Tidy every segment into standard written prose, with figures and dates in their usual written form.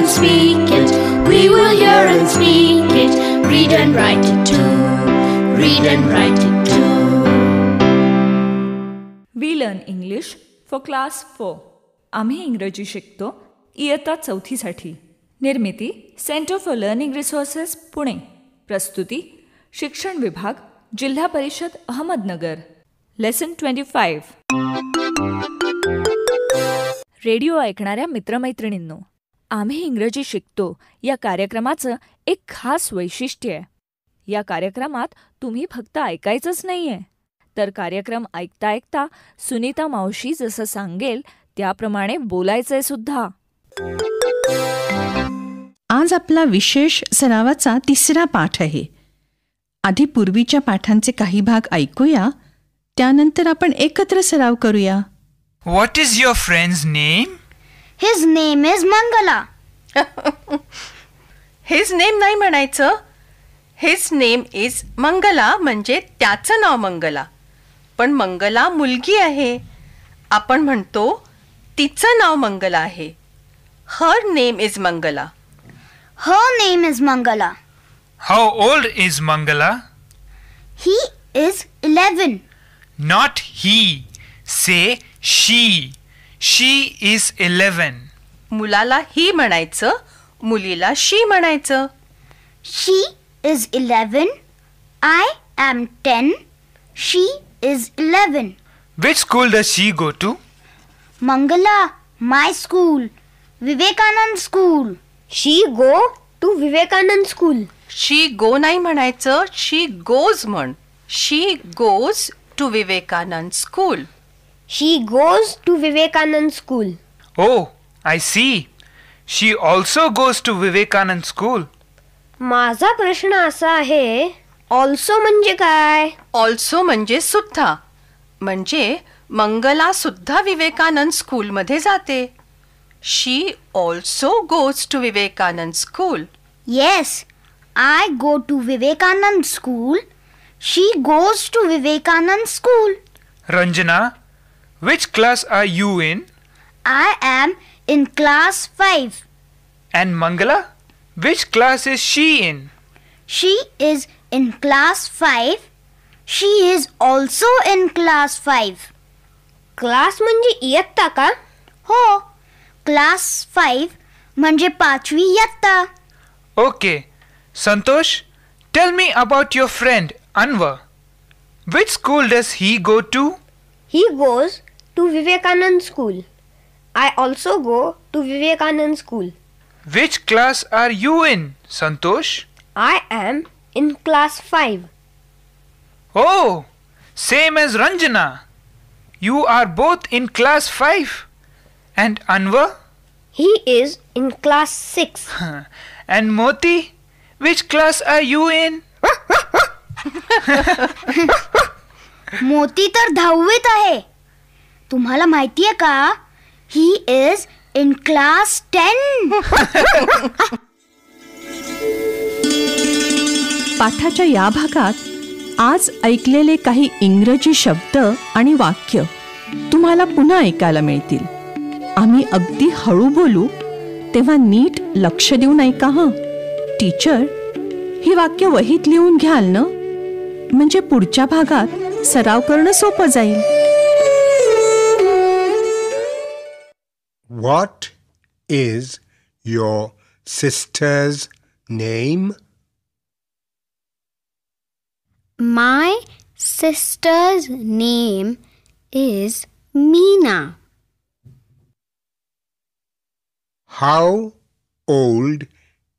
speak it. We will hear and speak it. Read and write it too. Read and write it too. We learn English for class 4. आम्ही इंग्रजी शिकतो इयत्ता 4साठी. निर्मिती centre for learning resources Pune. प्रस्तुती शिक्षण विभाग जिल्हा परिषद अहमदनगर. लेसन 25. रेडिओ ऐकणाऱ्या मित्रमैत्रिणींनो, आम्ही इंग्रजी शिकतो या कार्यक्रमाचं एक खास वैशिष्ट्य आहे. या कार्यक्रमात तुम्ही फक्त ऐकायचंच नाहीये, तर कार्यक्रम ऐकता ऐकता सुनीता मावशी जसं सांगेल त्याप्रमाणे बोलायचंय सुद्धा. आज आपला विशेष सरावाचा 3रा पाठ आहे. आधी पूर्वीच्या पाठांचे काही भाग ऐकूया, त्यानंतर आपण एकत्र सराव करूया. What is your friend's name? His name is Mangala. His name नाही म्हणायचं. His name is मंगला म्हणजे त्याचं नाव मंगला. पण मंगला मुलगी आहे. आपण म्हणतो तिचं नाव मंगला आहे. Her name is Mangala. Her name is Mangala. How old is Mangala? He is 11. Not he. Say she. She is 11. मुलाला ही म्हणायचं, मुलीला शी म्हणायचं. She is 11. I am 10. She is 11. Which school does she go to? Mangala, my school. Vivekanand school. She go to Vivekanand school. She go नाही म्हणायचं, she goes म्हण. She goes to Vivekananda school. She goes to Vivekanand school. Oh, I see. She also goes to Vivekanand school. माझा प्रश्न असा आहे, also म्हणजे काय? Also म्हणजे सुद्धा. म्हणजे मंगला सुद्धा विवेकानंद स्कूलमध्ये जाते. She also goes to Vivekananda school. Yes, I go to Vivekanand school. She goes to Vivekanand school. Ranjana, which class are you in? I am in class 5. And Mangala, which class is she in? She is in class 5. She is also in class 5. Class म्हणजे इयत्ता का? हो, class 5 म्हणजे 5वी इयत्ता. Okay. Santosh, tell me about your friend Anwar. Which school does he go to? He goes to Vivekanand school. I also go to Vivekanand school. Which class are you in, Santosh? I am in class 5. Oh, same as Ranjana. You are both in class 5. And Anwar? He is in class 6. And Moti? Which class are you in? मोती तर 10वीत आहे. तुम्हाला माहितीये का? He is in class 10. पाठाच्या या भागात आज ऐकलेले काही इंग्रजी शब्द आणि वाक्य तुम्हाला पुन्हा ऐकायला मिळतील. आम्ही अगदी हळू बोलू, तेव्हा नीट लक्ष देऊन ऐका हं. टीचर, ही वाक्य वहीत लिहून घ्याल ना? म्हणजे पुढच्या भागात सराव करणं सोपं जाईल. What is your sister's name? My sister's name is Meena. How old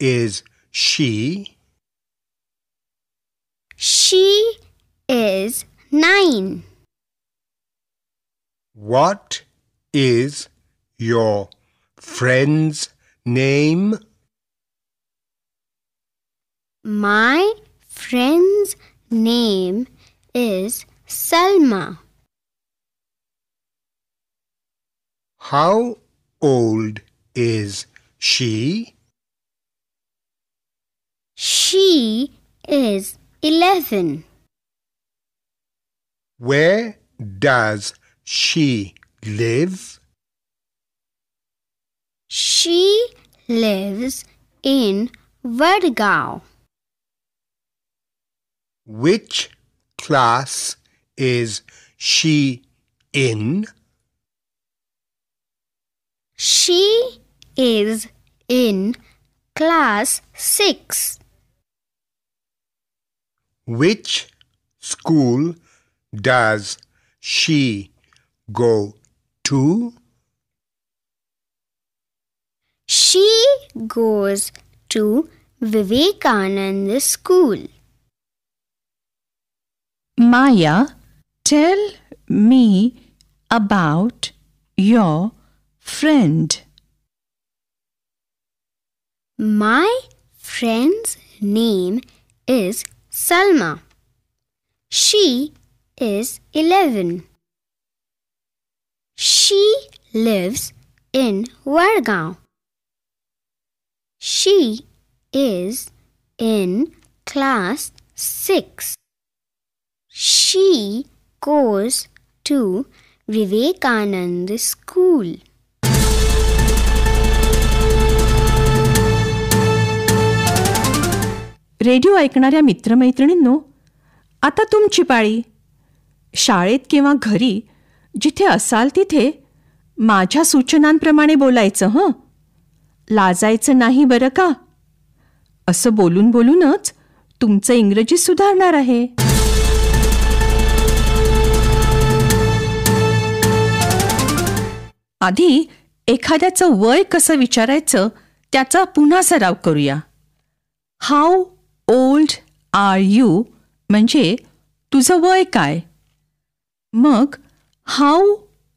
is she? She is 9. What is your friend's name? My friend's name is Salma. How old is she? She is 11. Where does she live? She lives in Vadgaon. Which class is she in? She is in class 6. Which school does she go to? She goes to Vivekananda School. Maya, tell me about your friend. My friend's name is Salma. She is 11. She lives in Vadgaon. She is in class 6. She goes to Vivekananda School. Radio ऐकणाऱ्या मित्रमैत्रिणींनो, आता तुमची पाळी. शाळेत किंवा घरी जिथे असाल तिथे माझ्या सूचनांप्रमाणे बोलायचं. हं, लाजायचं नाही बरं का. असं बोलून बोलूनच तुमचं इंग्रजी सुधारणार आहे. आधी एखाद्याचं वय कसं विचारायचं त्याचा पुन्हा सराव करूया. हाऊ ओल्ड आर यू म्हणजे तुझं वय काय. मग हाऊ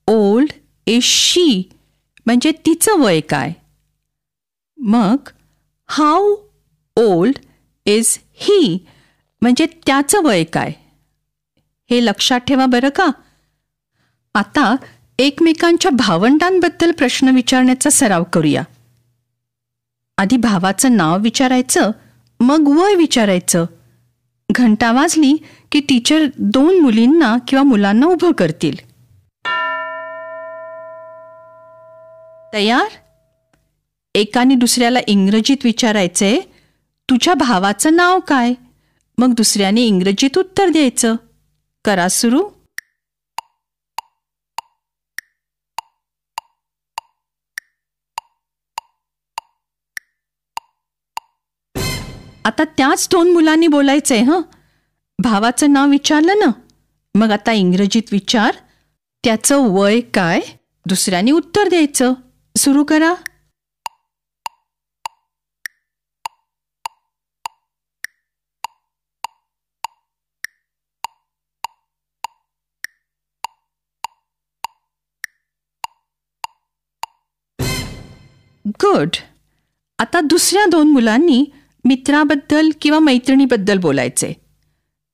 ओल्ड इज शी म्हणजे तिचं वय काय. मग हाऊ ओल्ड इज ही म्हणजे त्याचं वय काय. हे लक्षात ठेवा बरं का. आता एकमेकांच्या भावंडांबद्दल प्रश्न विचारण्याचा सराव करूया. आधी भावाचं नाव विचारायचं, मग वय विचारायचं. घंटा वाजली की टीचर 2 मुलींना किंवा मुलांना उभं करतील. तयार? एकाने दुसऱ्याला इंग्रजीत विचारायचंय, तुझ्या भावाचं नाव काय. मग दुसऱ्याने इंग्रजीत उत्तर द्यायचं. करा सुरू. आता त्याच 2 मुलांनी बोलायचंय. हं, भावाचं नाव विचारलं ना, मग आता इंग्रजीत विचार, त्याचं वय काय. दुसऱ्याने उत्तर द्यायचं. सुरू करा. गुड. आता दुसऱ्या 2 मुलांनी मित्राबद्दल किंवा मैत्रिणीबद्दल बोलायचे.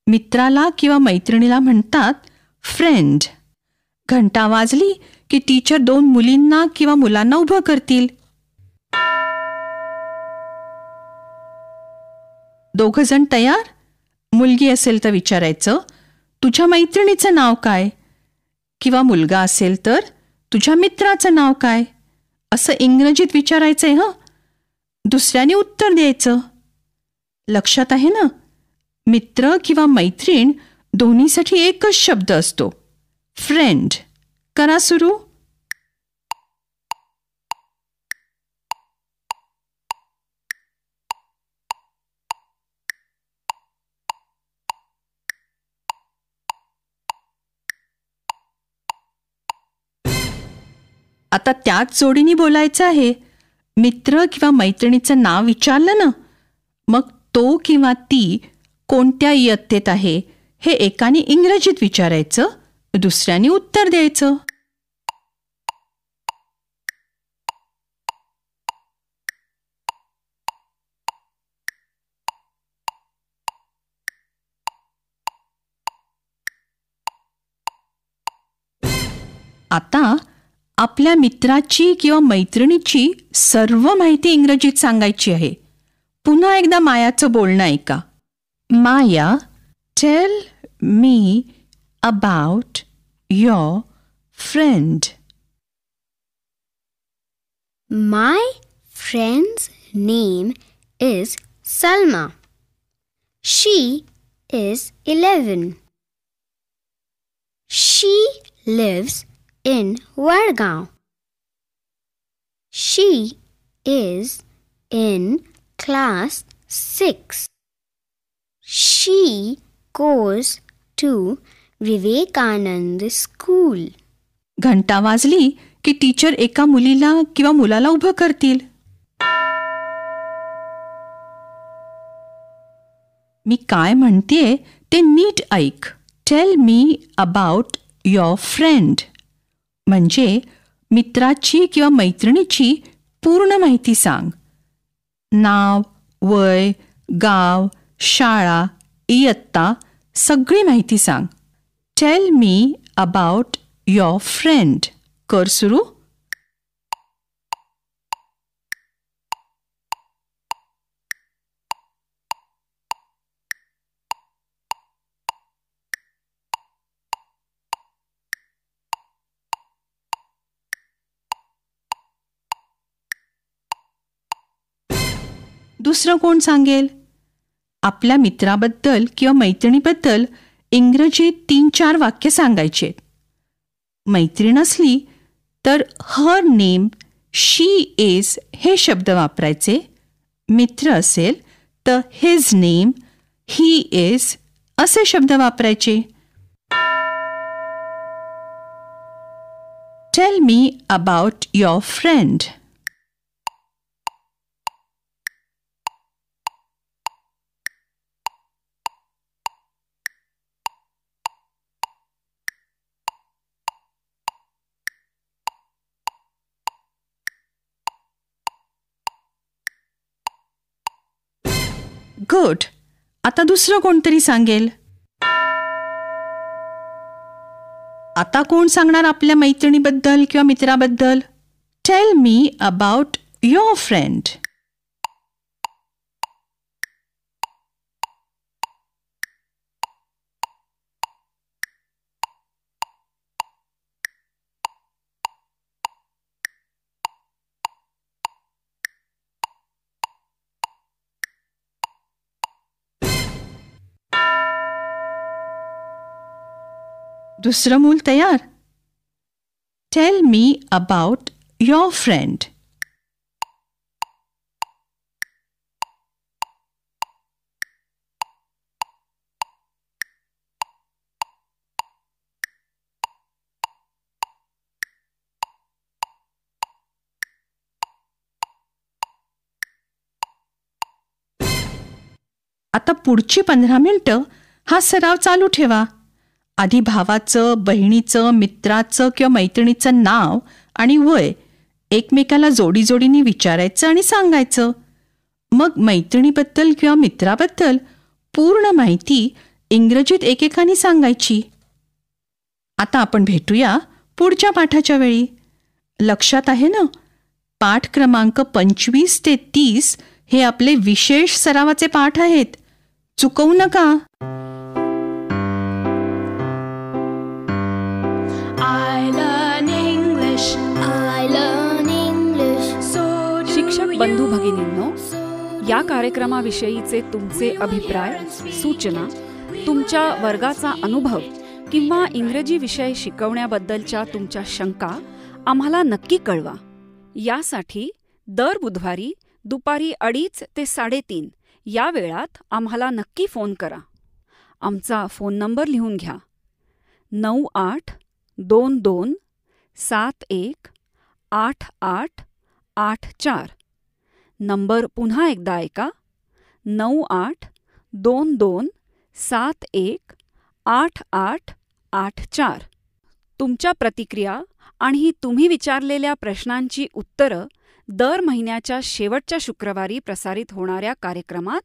मित्राला किंवा मैत्रिणीला म्हणतात फ्रेंड. घंटा वाजली की टीचर 2 मुलींना किंवा मुलांना उभं करतील. दोघं जण तयार? मुलगी असेल तर विचारायचं, तुझ्या मैत्रिणीचं नाव काय. किंवा मुलगा असेल तर तुझ्या मित्राचं नाव काय. असं इंग्रजीत विचारायचंय. हं, दुसऱ्याने उत्तर द्यायचं. लक्षात आहे ना. मित्र किंवा मैत्रीण दोन्हीसाठी एकच शब्द असतो, फ्रेंड. करा सुरू. आता त्याच जोडीने बोलायचं आहे. मित्र किंवा मैत्रिणीचं नाव विचारलं ना, मग तो किंवा ती कोणत्या इयत्तेत आहे हे एकाने इंग्रजीत विचारायचं, दुसऱ्याने उत्तर द्यायचं. आता आपल्या मित्राची किंवा मैत्रिणीची सर्व माहिती इंग्रजीत सांगायची आहे. पुन्हा एकदा मायाचं बोलणं ऐका. Maya, tell me about your friend. My friend's name is Salma. She is 11. She lives in Vadgaon. She is in class 6. She goes to Vivekanand School. घंटा वाजली की टीचर एका मुलीला किंवा मुलाला उभं करतील. मी काय म्हणतेय ते नीट ऐक. Tail me about your friend म्हणजे मित्राची किंवा मैत्रिणीची पूर्ण माहिती सांग. नाव, वय, गाव, शाळा, इयत्ता सगळी माहिती सांग. Tail me about your friend. कर सुरू. दुसरं कोण सांगेल? आपल्या मित्राबद्दल किंवा मैत्रिणीबद्दल इंग्रजीत 3-4 वाक्य सांगायचे. मैत्रीण असली तर हर नेम, शी इज हे शब्द वापरायचे. मित्र असेल तर हिज नेम, ही इज असे शब्द वापरायचे. Tail me about your friend. Good. आता दुसरं कोणतरी सांगेल. आता कोण सांगणार आपल्या मैत्रिणीबद्दल किंवा मित्राबद्दल? Tell me about your friend. दुसरं मूल तयार. Tell me about your friend. आता पुढची 15 मिनिटं हा सराव चालू ठेवा. आधी भावाचं, बहिणीचं, मित्राचं किंवा मैत्रिणीचं नाव आणि वय एकमेकाला जोडीजोडीने विचारायचं आणि सांगायचं. मग मैत्रिणीबद्दल किंवा मित्राबद्दल पूर्ण माहिती इंग्रजीत एकेकाने सांगायची. आता आपण भेटूया पुढच्या पाठाच्या वेळी. लक्षात आहे ना? पाठ क्रमांक 25 ते 30 हे आपले विशेष सरावाचे पाठ आहेत. चुकवू नका. शिक्षक बंधू भगिनींनो, या कार्यक्रमाविषयीचे तुमचे अभिप्राय, सूचना, तुमच्या वर्गाचा अनुभव किंवा इंग्रजी विषय शिकवण्याबद्दलच्या तुमच्या शंका आम्हाला नक्की कळवा. यासाठी दर बुधवारी दुपारी 2:30 ते 3:30 या वेळात आम्हाला नक्की फोन करा. आमचा फोन नंबर लिहून घ्या. 9822718884. नंबर पुन्हा एकदा ऐका. 9822718884. तुमच्या प्रतिक्रिया आणि तुम्ही विचारलेल्या प्रश्नांची उत्तरं दर महिन्याच्या शेवटच्या शुक्रवारी प्रसारित होणाऱ्या कार्यक्रमात